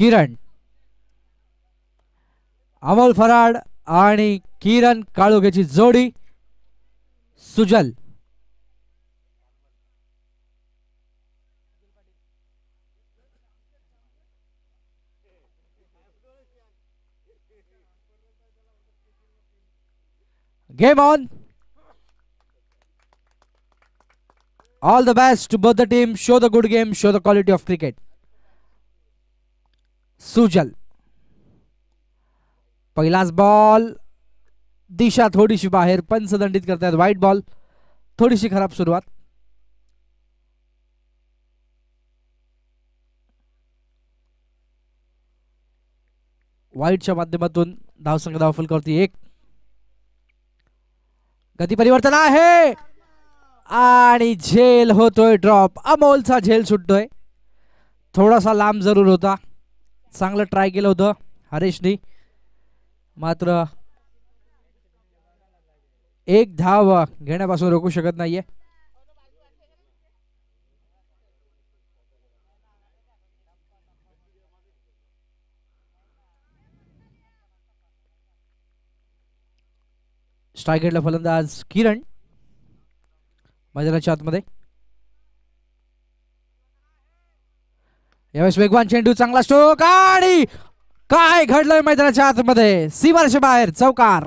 किरण, Amol farad आणि किरण काळुगेची जोडी सुजल. Game on. All the best to both the teams. Show the good game, show the quality of cricket. सुजल, पहिलाच ball, दिशा थोडीशी बाहेर, पंच दंडित करतात. वाईट बॉल, थोडीशी खराब सुरुवात. वाईटच्या माध्यमातून धावसंख्या धावफल करते 1. गती परिवर्तन आहे आणि झेल होतोय ड्रॉप. अमोलचा झेल सुटतोय. थोडासा लांब जरूर होता. चांगलं ट्राय केलं होतं हरीशनी, मात्र एक धाव घेण्यापासून रोखू शकत नाहीये. स्ट्राईक घेतला फलंदाज किरण मैदानाच्या आतमध्ये. यावेळेस वेगवान चेंडू, चांगला स्ट्रोक आणि काय घडलंय मैदानाच्या आतमध्ये, सीमारेषे बाहेर, चौकार.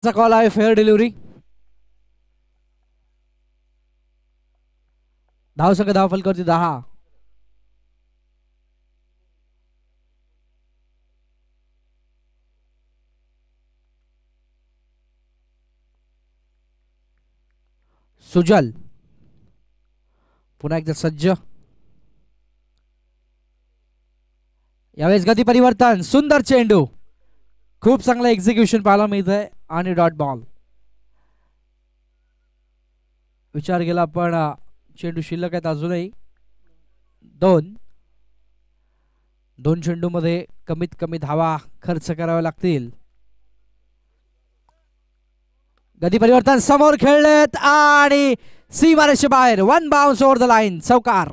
कॉल आहे, फेअर डिलिव्हरी. धावसंख्या धावफल करते 10. सुजल पुन्हा एकदा सज्ज. यावेळेस गती परिवर्तन, सुंदर चेंडू, खूप चांगलं एक्झिक्युशन पाहायला मिळत आहे आणि डॉट बॉल. विचार केला पण चेंडू शिल्लक आहेत अजूनही. दोन चेंडू मध्ये कमीत कमी धावा खर्च करावे लागतील. गती परिवर्तन, समोर खेळलेत आणि सीमारेषे बाहेर. 1 बाउन्स ओव्हर द लाईन, चौकार.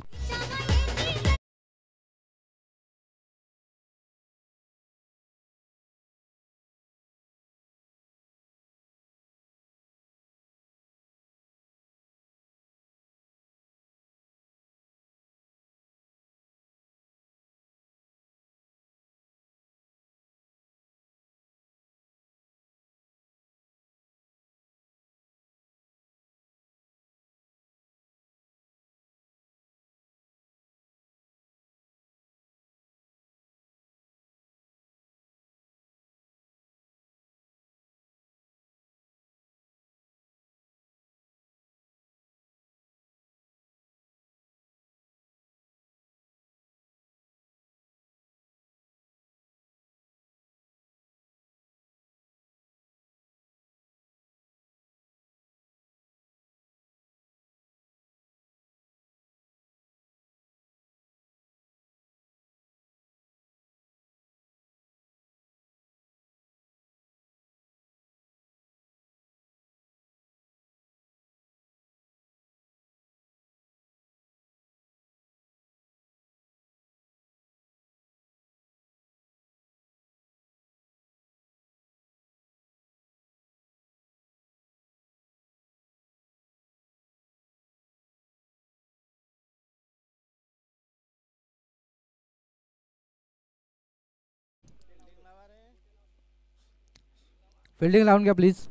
फिल्डिंग लावून घ्या प्लीज.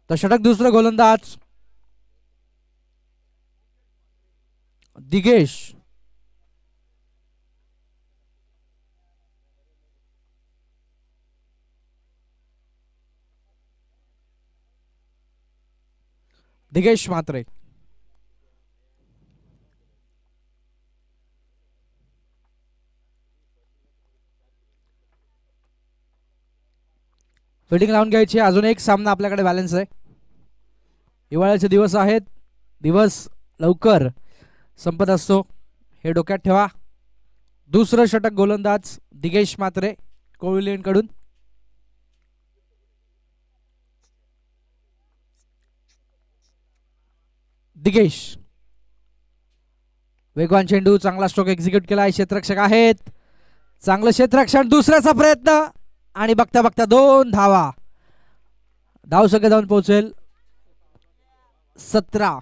तर षटक दुसरं गोलंदाज दिगेश. दिगेश म्हात्रे. फिल्डिंग लावून घ्यायची. अजून एक सामना आपल्याकडे बॅलन्स आहे. हिवाळ्याचे दिवस आहेत. दिवस लवकर संपत असतो हे डोक्यात ठेवा. दुसरं षटक गोलंदाज दिगेश म्हात्रे कोविलियनकडून. दिगेश. वेगवान चेंडू. चांगला स्ट्रोक एक्झिक्यूट केला आहे. क्षेत्ररक्षक आहेत. चांगलं क्षेत्ररक्षण. दुसऱ्याचा प्रयत्न आणि बघता बघता 2 धावा. धावसंख्या जाऊन पोहोचेल 17.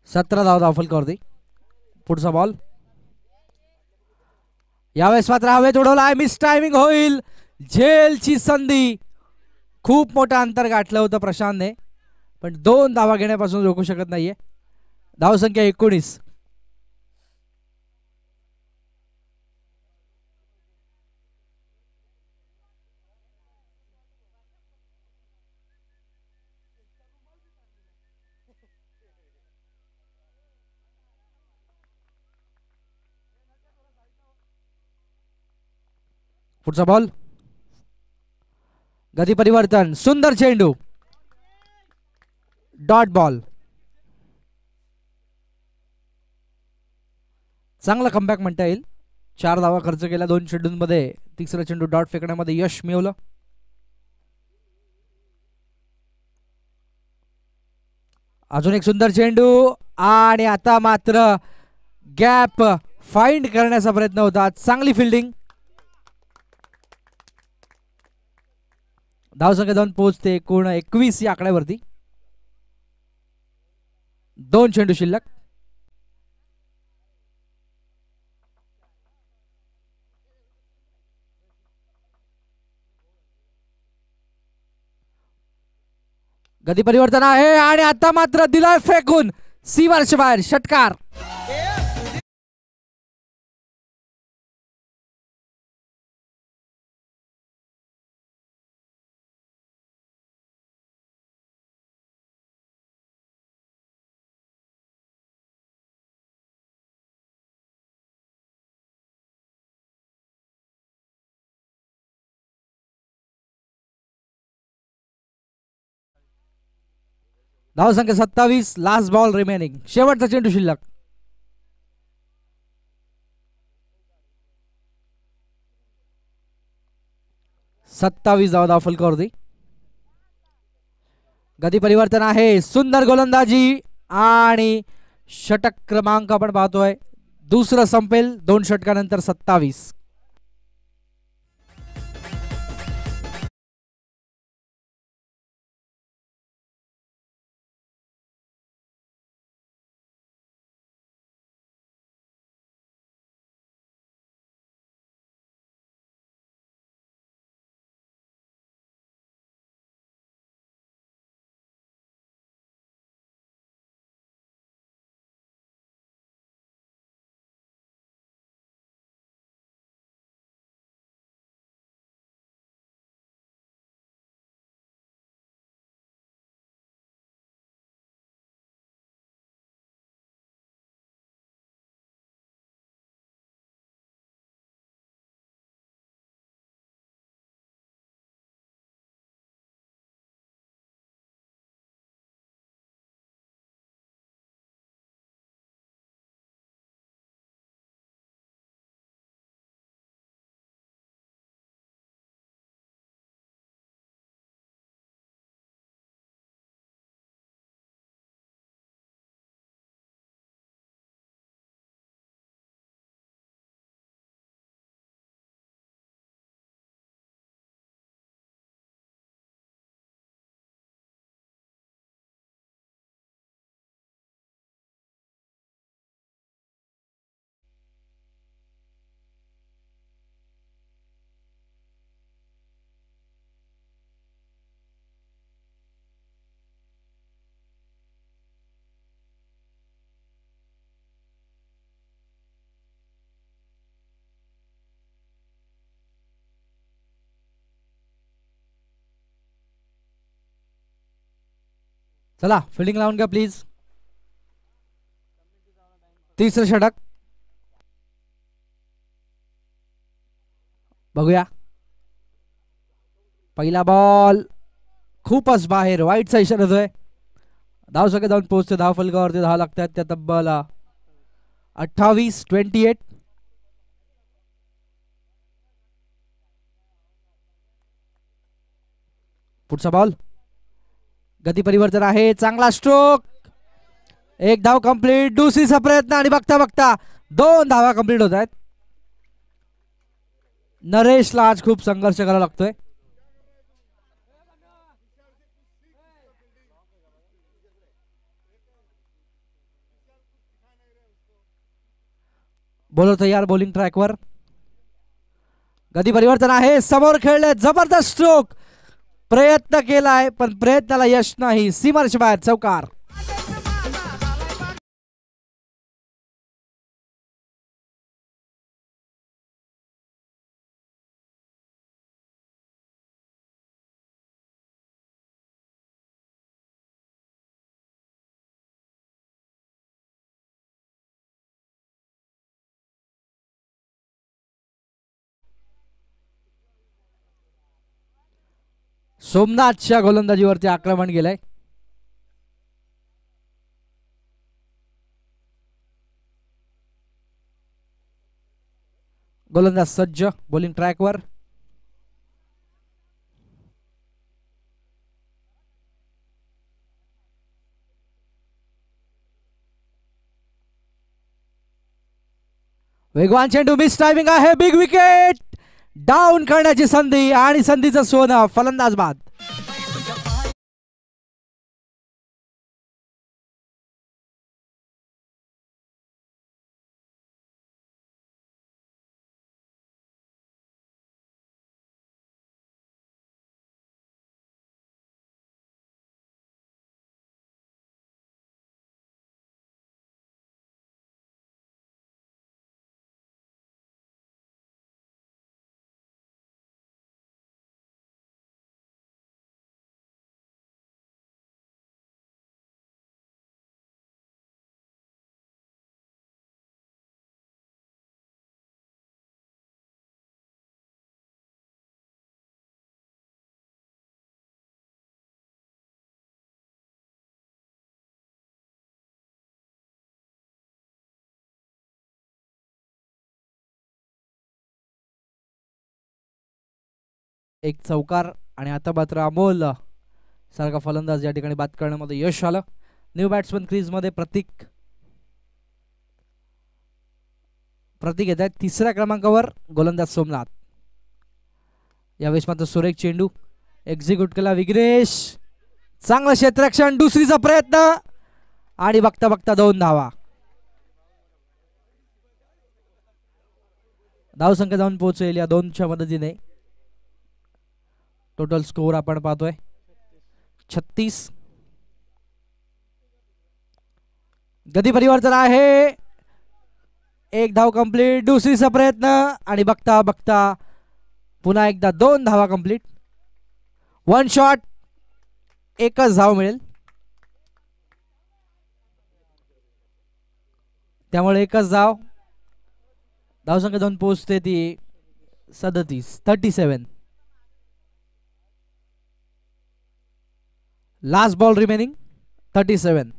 17 धाव धावफलकावरती. पुढचा बॉल. यावेळेस मात्र हवेत उडवला. मिस टायमिंग होईल. झेलची संधी. खूप मोठं अंतर गाठलं होतं प्रशांतने, पण 2 धावा घेण्यापासून रोखू शकत नाहीये. धावसंख्या 19. पुढचा बॉल. गती परिवर्तन. सुंदर चेंडू. Dot ball. चांगला कमबॅक म्हणता येईल. 4 धावा खर्च केला 2 चेंडूंमध्ये. तिसरा चेंडू डॉट फेकण्यामध्ये यश मिळवलं. अजून एक सुंदर चेंडू आणि आता मात्र गॅप फाइंड करण्याचा प्रयत्न होता. चांगली फिल्डिंग. धावसंख्या जाऊन पोहोचते एकूण 21 या आकड्यावरती. 2 चेंडू शिल्लक. गती परिवर्तन आहे आणि आता मात्र दिलाय फेकून सीमारेषे बाहेर. षटकार. धावसंख्या 27. Last ball remaining. शेवटचा चेंडू शिल्लक. धावा धावफलकावरती. गती परिवर्तन आहे. सुंदर गोलंदाजी आणि षटक क्रमांक आपण पाहतोय. दुसरं संपेल 2 षटकानंतर. 27. चला फिल्डिंग लावून घ्या प्लीज. तिसरं षटक बघूया. पहिला बॉल खूपच बाहेर, वाईटचा इशारा येतोय. धाव सगळे जाऊन पोहोचते धाव फलकावरती. धाव लागतात त्या तब्बल 28-28. पुढचा बॉल गती परिवर्तन आहे, चांगला स्ट्रोक, एक धाव कंप्लीट. दुसरीचा प्रयत्न आणि बघता बघता 2 धावा कंप्लीट होत आहेत. नरेशला आज खूप संघर्ष करावा लागतोय. बॉलर तयार, बॉलिंग ट्रॅकवर. गती परिवर्तन आहे, समोर खेळले, जबरदस्त स्ट्रोक, प्रयत्न केलाय पण प्रयत्नाला यश नाही. सीमारेषे बाहेर, चौकार. सोमनाथच्या गोलंदाजीवरती आक्रमण गेलंय. गोलंदाज सज्ज, बॉलिंग ट्रॅकवर. वेगवान चेंडू, मिस टायमिंग आहे, बिग विकेट. डाऊन करण्याची संधी आणि संधीचं सोनं, फलंदाज बाद. एक चौकार आणि आता मात्र अमोल सारखा फलंदाज या ठिकाणी बाद करण्यामध्ये यश आलं. न्यू बॅट्समन क्रीज मध्ये प्रतीक येत आहेत. तिसऱ्या क्रमांकावर गोलंदाज सोमनाथ. यावेळेस मात्र सुरेख चेंडू एक्झिक्यूट केला विघ्नेश, चांगलं क्षेत्ररक्षण, दुसरीचा प्रयत्न आणि बघता बघता 2 धावा. धावसंख्या जाऊन पोहोचेल या 2च्या मदतीने. टोटल स्कोर आपण पाहतोय 36. गती परिवर्तन आहे, एक धाव कंप्लीट, दुसरीचा प्रयत्न आणि बघता बघता पुन्हा एकदा 2 धावा कंप्लीट. 1 शॉट, एकच धाव मिळेल, त्यामुळे एकच धाव. धावसंख्या जाऊन पोहोचते ती 37. Last ball remaining 37.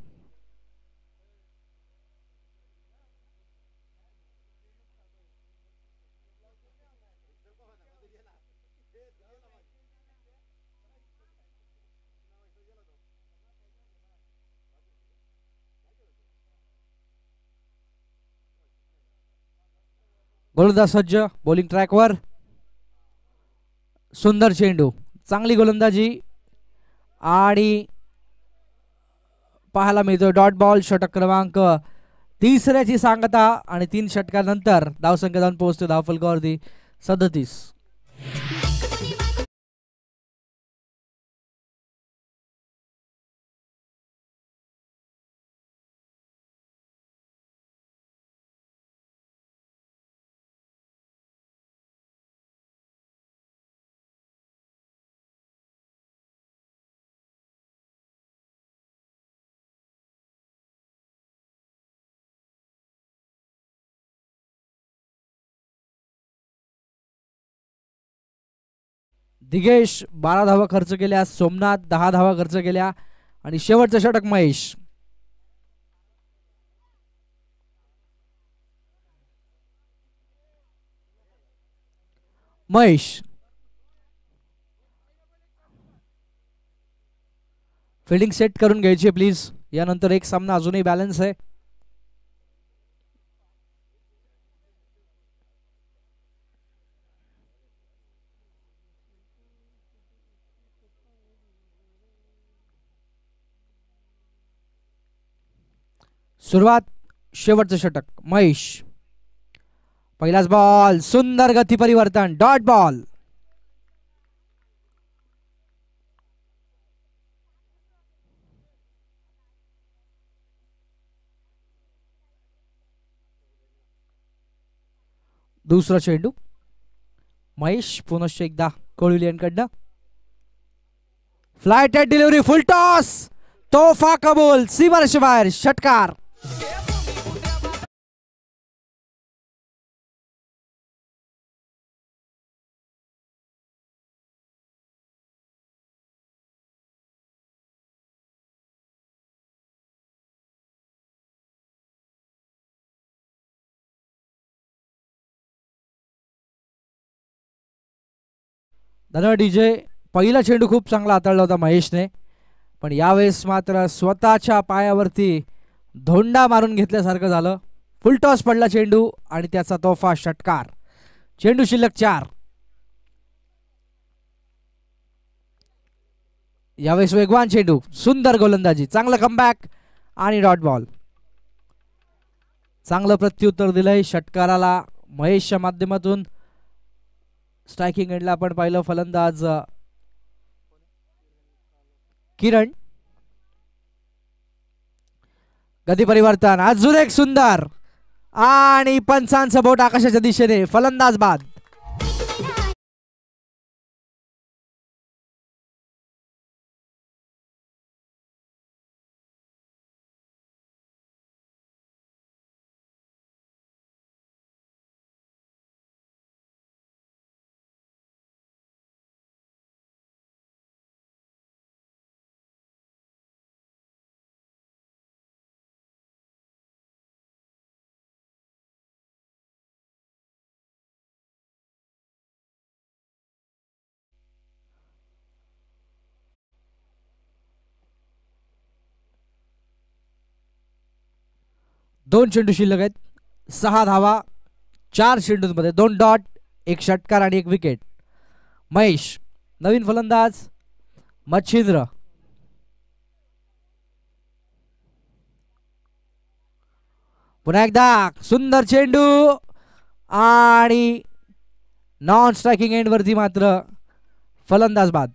गोलंदाज सज्ज, बॉलिंग ट्रॅकवर. सुंदर चेंडू, चांगली गोलंदाजी आणि पाहायला मिळतो डॉट बॉल. षटक क्रमांक 3ऱ्याची सांगता आणि 3 षटकानंतर धावसंख्या जाऊन पोहोचते धावफलकावरती 37. दिगेश 12 धावा खर्च केल्या, सोमनाथ 10 धावा खर्च केल्या आणि शेवटचं षटक महेश. महेश फिल्डिंग सेट करून घ्यायची प्लीज. यानंतर एक सामना अजूनही बॅलन्स आहे. सुरुवात शेवटचं षटक महेश. पहिलाच बॉल, सुंदर गती परिवर्तन, डॉट बॉल. दुसरा चेंडू महेश पुनश्च एकदा कोळी यांकडनं. Flighted delivery, full toss, तोफा कबूल, सीमारेषे बाहेर, षटकार. धन्यवाद डीजे. पहिला चेंडू खूप चांगला हाताळला होता महेशने, पण यावेळेस मात्र स्वतःच्या पायावरती धोंडा मारून घेतल्यासारखं झालं. फुल टॉस पडला चेंडू आणि त्याचा तोफा षटकार. चेंडू शिल्लक 4. यावेळेस वेगवान चेंडू, सुंदर गोलंदाजी, चांगलं कमबॅक आणि डॉट बॉल. चांगलं प्रत्युत्तर दिलंय षटकाराला महेशच्या माध्यमातून. स्ट्रायकिंग एंडला आपण पाहिलं फलंदाज किरण. गती परिवर्तन, अजून एक सुंदर आणि पंचांचं बोट आकाशाच्या दिशेने, फलंदाज बाद. दोन चेंडू शिल्लक आहेत, 6 धावा 4 चेंडूंमध्ये, 2 डॉट, 1 षटकार आणि 1 विकेट. महेश. नवीन फलंदाज मच्छिंद्र. पुन्हा एकदा सुंदर चेंडू आणि नॉन स्ट्रायकिंग एंड वरती मात्र फलंदाज बाद.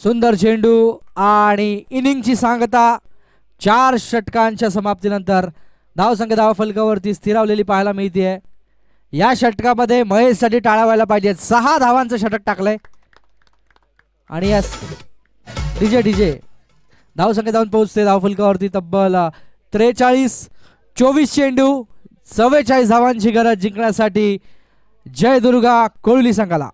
सुंदर चेंडू आणि इनिंगची सांगता 4 षटकांच्या समाप्तीनंतर धावसंख्या धावफलकावरती स्थिरावलेली पाहायला मिळते. या षटकामध्ये महेशसाठी टाळ्या व्हायला पाहिजेत. 6 धावांचं षटक टाकलंय आणि या डीजे डीजे धावसंख्या जाऊन पोहोचते धावफलकावरती तब्बल 43. 24 चेंडू 44 धावांची गरज जिंकण्यासाठी जय दुर्गा कोळी संघाला.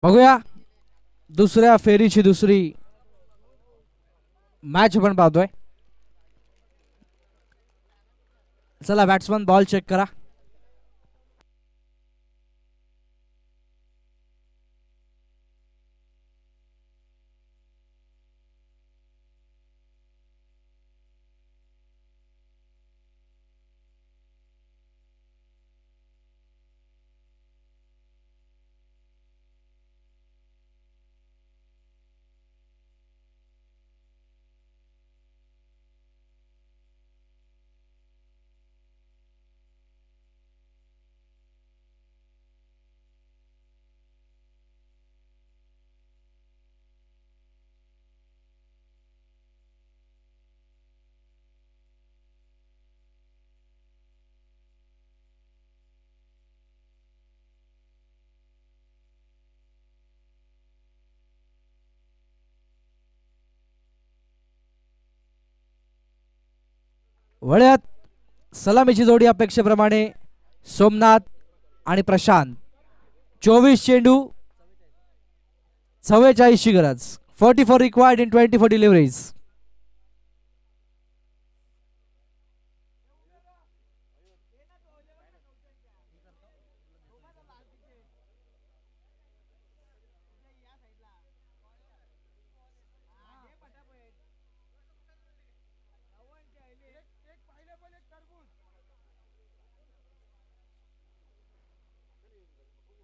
बघूया दुसऱ्या फेरीची दुसरी मॅच आपण पाहतोय. चला बॅट्समन बॉल चेक करा. वळ्यात सलामीची जोडी अपेक्षेप्रमाणे सोमनाथ आणि प्रशांत. 24 चेंडू 44ची गरज. 44 रिक्वायर्ड इन 24 डिलिव्हरीज.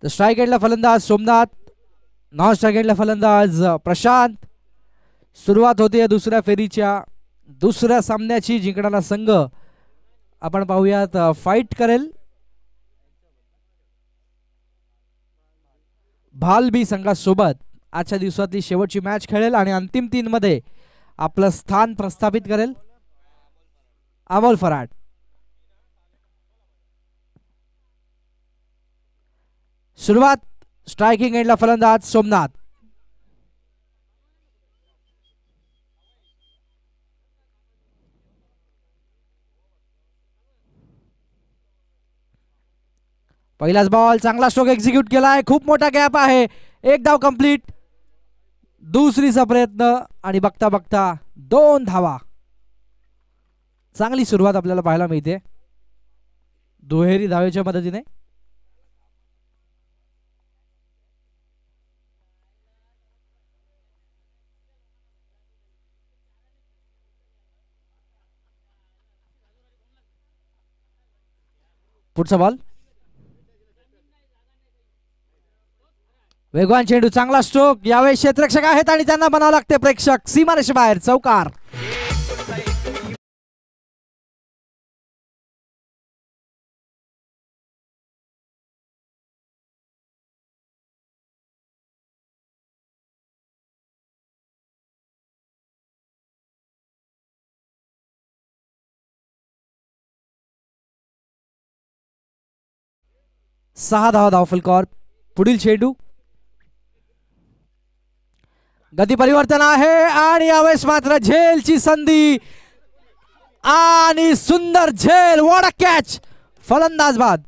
स्ट्राइक एंडला फलंदाज सोमनाथ, नॉन स्ट्राइक एंडला फलंदाज प्रशांत. सुरुवात होते दुसऱ्या फेरीच्या दुसऱ्या सामन्याची. जिंकणारा संघ आपण पाहूयात फाईट करेल भालबी संघासोबत. आजच्या दिवसातली शेवटची मॅच खेळेल आणि अंतिम 3 मध्ये आपलं स्थान प्रस्थापित करेल अमोल फराट. सुरुवात स्ट्रायकिंग एंडला फलंदाज सोमनाथ. पहिलाच बॉल चांगला स्ट्रोक एक्झिक्यूट केलाय. खूप मोठा गॅप आहे. एक धाव कंप्लीट. दुसरीचा प्रयत्न आणि बघता बघता 2 धावा. चांगली सुरुवात आपल्याला पाहायला मिळते दुहेरी धावेच्या मदतीने. पुढचा बॉल वेगवान चेंडू. चांगला स्ट्रोक. यावेळी क्षेत्ररक्षक आहेत आणि त्यांना बनावं लागते प्रेक्षक. सीमारेषे बाहेर चौकार. सहा धावा धावफलकावर. पुढील चेंडू. गती परिवर्तन आहे आणि यावेळेस मात्र झेलची संधी आणि सुंदर झेल. What a catch. फलंदाज बाद.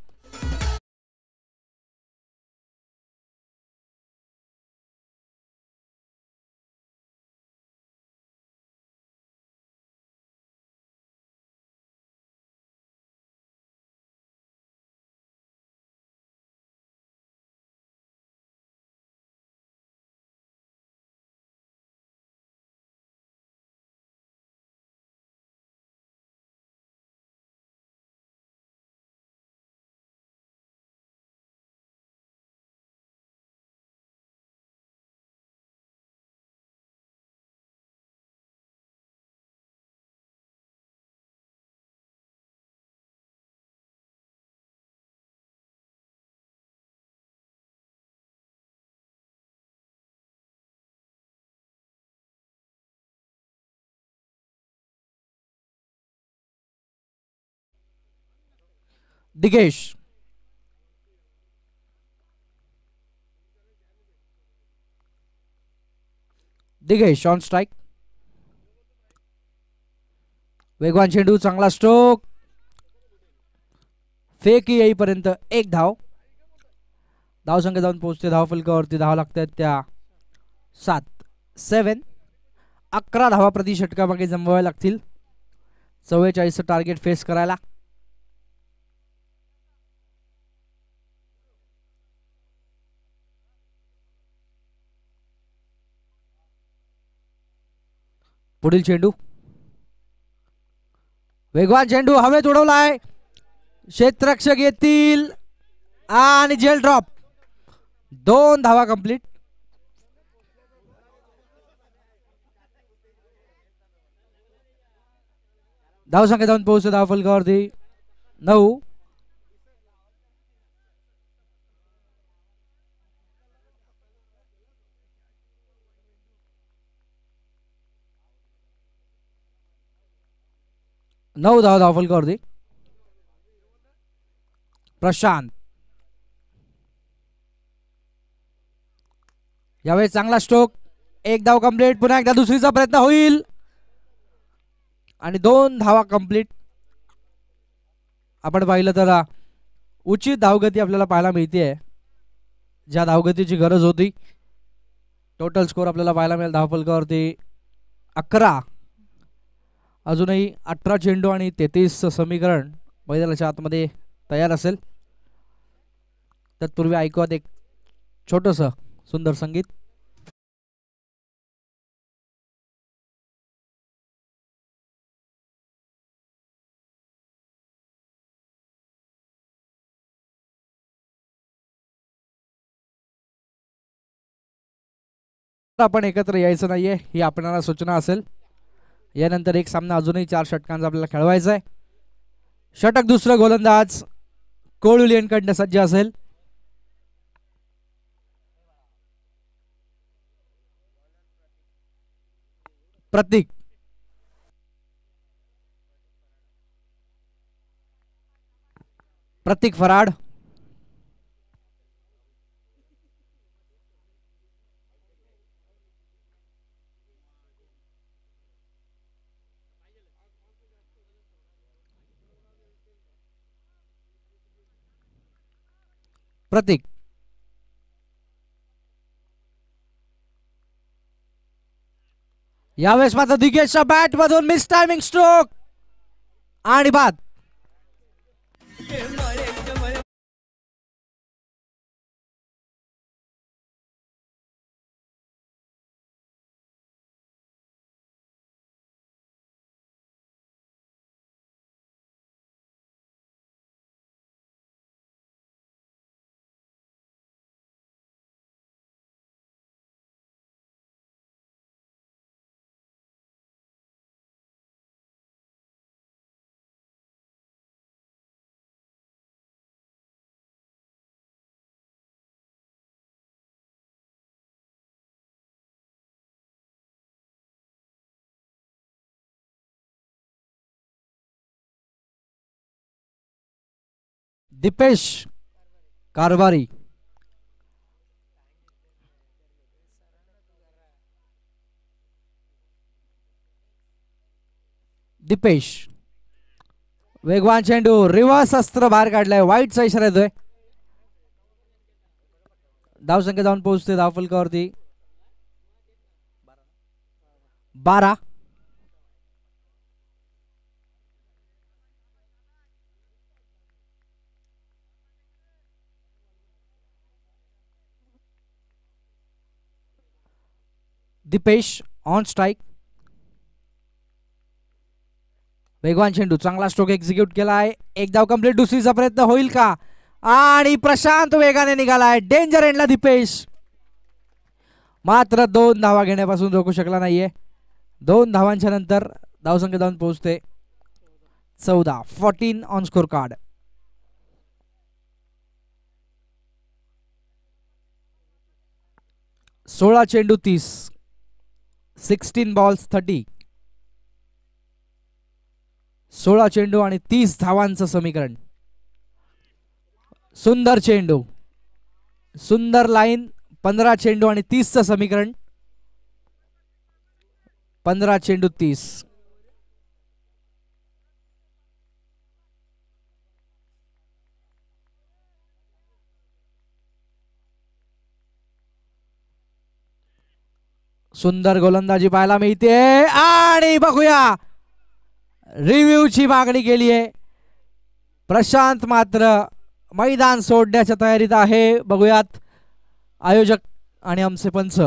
दिगेश. Digesh on strike. वेगवान चेंडू. चांगला स्ट्रोक. फेक येईपर्यंत 1 धाव. धावसंख्या जाऊन पोहोचते धाव फलकावरती. धावा लागतात त्या 7. 11 धावा प्रति षटकामागे जमवाव्या लागतील 44 टार्गेट फेस करायला. पुढील चेंडू वेगवान चेंडू हवेत उडवलाय. क्षेत्ररक्षक येतील आणि झेल ड्रॉप. 2 धावा कंप्लीट. धावसंख्या जाऊन पोहोचते धाव फलकावरती 9. धाव फलकावरती. प्रशांत यावेळी चांगला स्ट्रोक. 1 धाव कंप्लीट. पुन्हा एकदा दुसरीचा प्रयत्न होईल आणि 2 धावा कंप्लीट. आपण पाहिलं तर उचित धावगती आपल्याला पाहायला मिळते ज्या धावगतीची गरज होती. टोटल स्कोर आपल्याला पाहायला मिळेल धावफलकावरती 11. अजूनही 18 चेंडू आणि 33 समीकरण मैदानाच्या आतमध्ये तयार असेल. तत्पूर्वी ऐकूयात एक छोटस सुंदर संगीत. आपण एकत्र यायचं नाहीये ही आपणाला सूचना असेल. यानंतर एक सामना अजूनही 4 षटकांचा आपल्याला खेळवायचा आहे. षटक दुसरं गोलंदाज कोळुलियनकडनं सज्ज असेल. प्रतीक फराड. प्रतीक यावेळेस मात्र दिग्गजच्या बॅट मधून मिस टायमिंग स्ट्रोक आणि बाद. दीपेश कारभारी दीपेश वेगवान चेंडू रिव्हर्स अस्त्र बाहेर काढलाय. वाईटचा इशारा येतोय. धावसंख्या जाऊन पोहोचते धावफलकावरती 12. Deepesh on strike. वेगवान चेंडू चांगला स्ट्रोक एक्झिक्यूट केलाय. 1 धाव कंप्लीट. दुसरीचा प्रयत्न होईल का आणि प्रशांत वेगाने निघालाय. डेंजर एंडला दीपेश मात्र 2 धावा घेण्यापासून रोखू शकला नाहीये. 2 धावांच्या नंतर धावसंख्या जाऊन पोहोचते 14. 14 ऑन स्कोर कार्ड. 16 चेंडू 30. 16 बॉल्स 30. 16 चेंडू आणि 30 धावांचं समीकरण. सुंदर चेंडू सुंदर लाईन. 15 चेंडू आणि 30चं समीकरण. 15 चेंडू 30. सुंदर गोलंदाजी पाहायला मिळते आणि बघूया रिव्ह्यूची मागणी केली आहे. प्रशांत मात्र मैदान सोडण्याच्या तयारीत आहे. बघूयात आयोजक आणि आमचे पंच.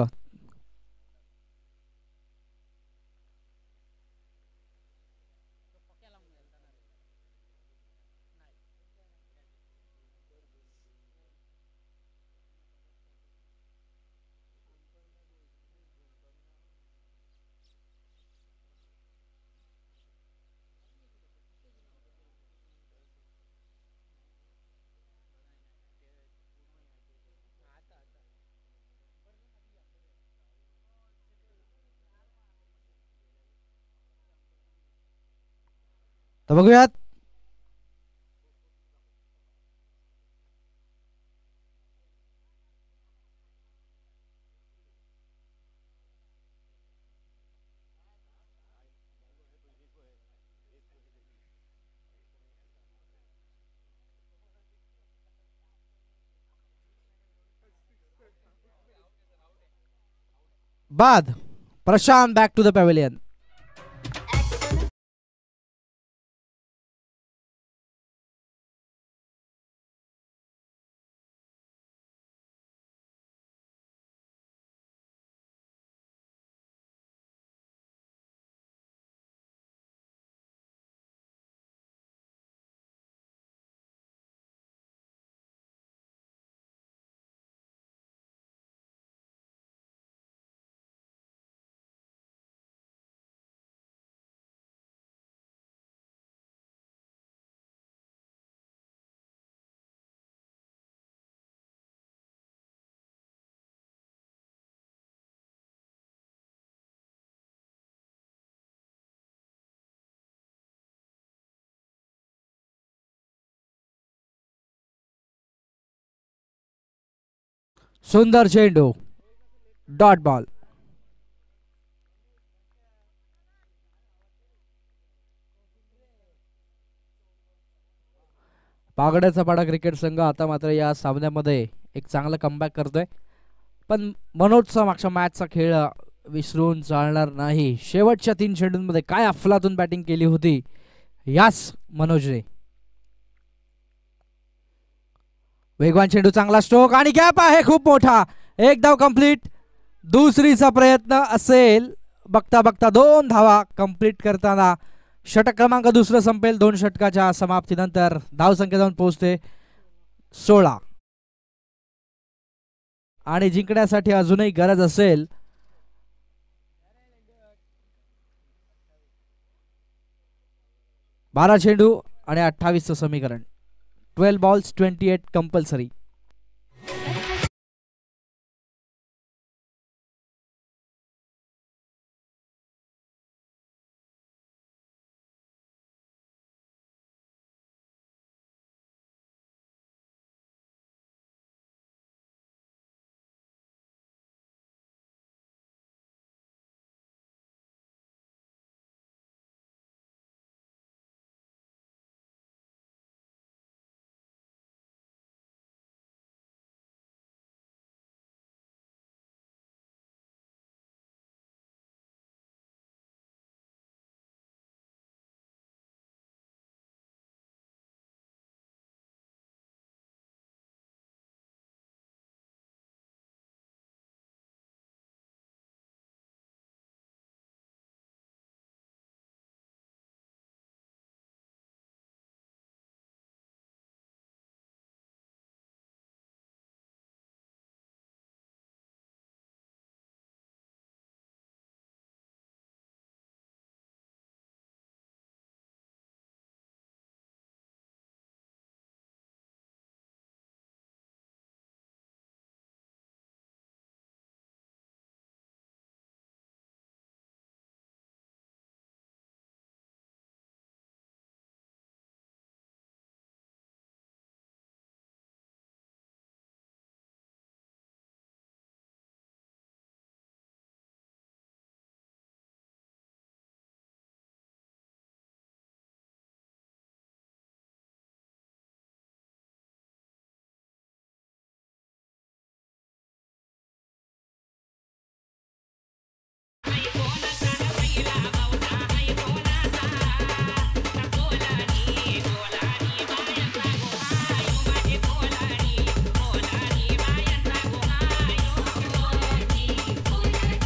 तर बघूयात बाद. Prashant back to the pavilion. सुंदर चेंडू. Dot ball. पागड्याचा पाडा क्रिकेट संघ आता मात्र या सामन्यामध्ये एक चांगला कमबॅक करतोय. पण मनोजचा मागच्या मॅचचा खेळ विसरून चालणार नाही. शेवटच्या 3 चेंडूंमध्ये काय अफलातून बॅटिंग केली होती याच मनोजने. वेगवान चेंडू, चांगला स्ट्रोक आणि गॅप आहे खूप मोठा. एक धाव कंप्लीट. दुसरीचा प्रयत्न असेल. बघता बघता 2 धावा कंप्लीट करताना षटक क्रमांक दुसरं संपेल. 2 षटकाच्या समाप्तीनंतर धावसंख्या जाऊन पोहोचते 16 आणि जिंकण्यासाठी अजूनही गरज असेल 12 चेंडू आणि 28चं समीकरण. 12 balls 28 कंपल्सरी.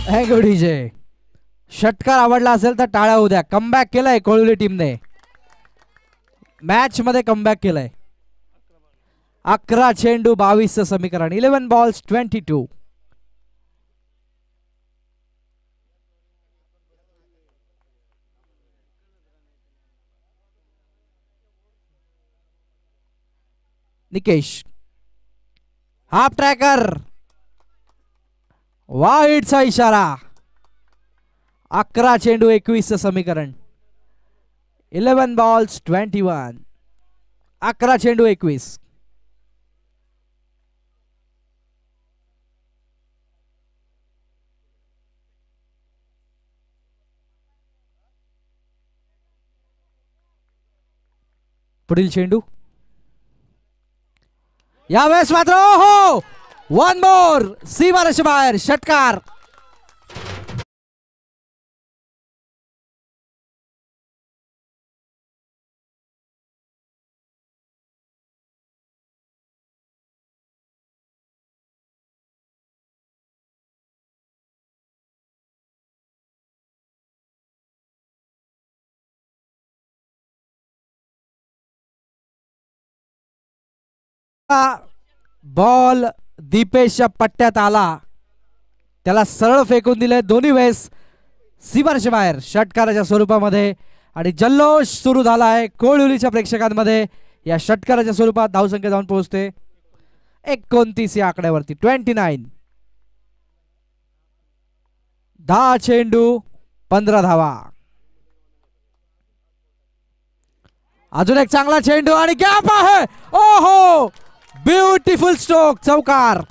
Thank you DJ. षटकार आवडला असेल तर टाळ्या होऊ द्या. कमबॅक केलाय कोळवली टीमने, मॅच मध्ये कमबॅक केलाय. 11 चेंडू 22 समीकरण. 11 बॉल्स 22. निकेश हाफ ट्रॅकर, वाईडचा इशारा. 11 चेंडू 21 समीकरण. 11 बॉल्स 21. 11 चेंडू 21. पुढील चेंडू यावेळेस मात्र हो, वन मोर, सीमारेषे बाहेर. षटकार. बॉल दीपेशच्या पट्ट्यात आला, त्याला सरळ फेकून दिले दोन्ही वेळेस सीमारेषे बाहेर षटकाराच्या स्वरूपामध्ये. आणि जल्लोष सुरू झाला आहे कोळवलीच्या प्रेक्षकांमध्ये. या षटकाराच्या स्वरूपात धावसंख्या जाऊन पोहोचते 29 या आकड्यावरती. 29. 10 चेंडू 15 धावा. अजून एक चांगला चेंडू आणि गॅप आहे. ओहो, ब्युटिफुल स्ट्रोक, चौकार.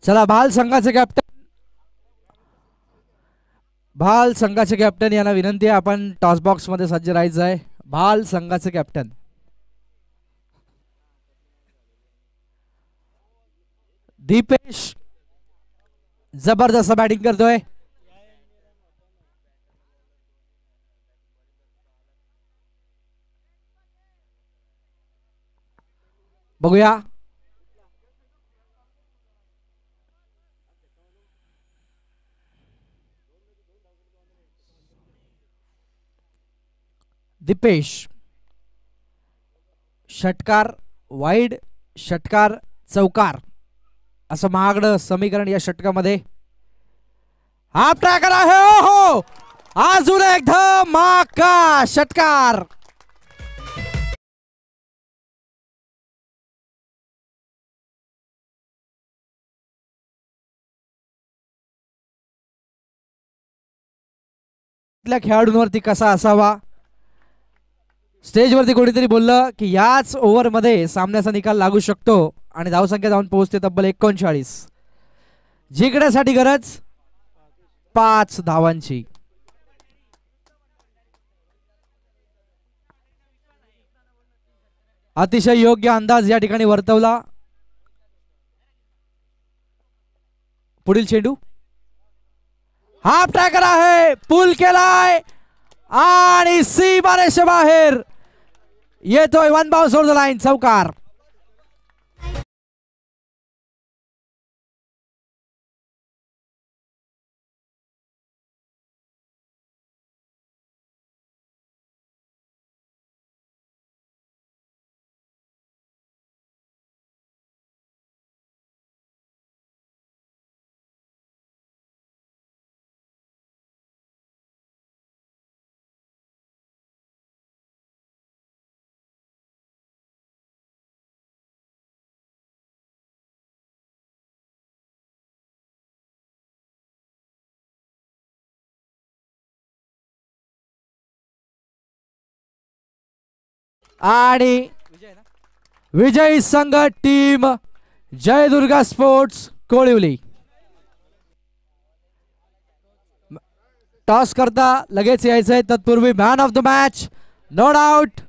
चला, भाल संघाचे कॅप्टन यांना विनंती आहे, आपण टॉस बॉक्स मध्ये सज्ज राहायचं आहे. भाल संघाचे कॅप्टन दीपेश जबरदस्त बॅटिंग करतोय. बघूया दीपेश. षटकार वाईड, षटकार चौकार असं महागडं समीकरण या षटकामध्ये. हाफ ट्रॅकर आहे. ओहो, अजून एक धमाका षटकार. खेळाडूंवरती कसा असावा. स्टेजवरती कोणीतरी बोललं की याच ओव्हरमध्ये सामन्याचा निकाल लागू शकतो आणि धावसंख्या जाऊन पोहोचते तब्बल 39. जिंकण्यासाठी गरज 5 धावांची. अतिशय योग्य अंदाज या ठिकाणी वर्तवला. पुढील चेंडू हाफ ट्रॅकर आहे, पुल केलाय आणि सीमारेषे बाहेर येतोय. 1 बाउंस ओव्हर द लाईन, चौकार. आणि विजयी संघ team Jaidurga sports Kolivali. Toss करता लगेच यायचंय. तत्पूर्वी man of the match no doubt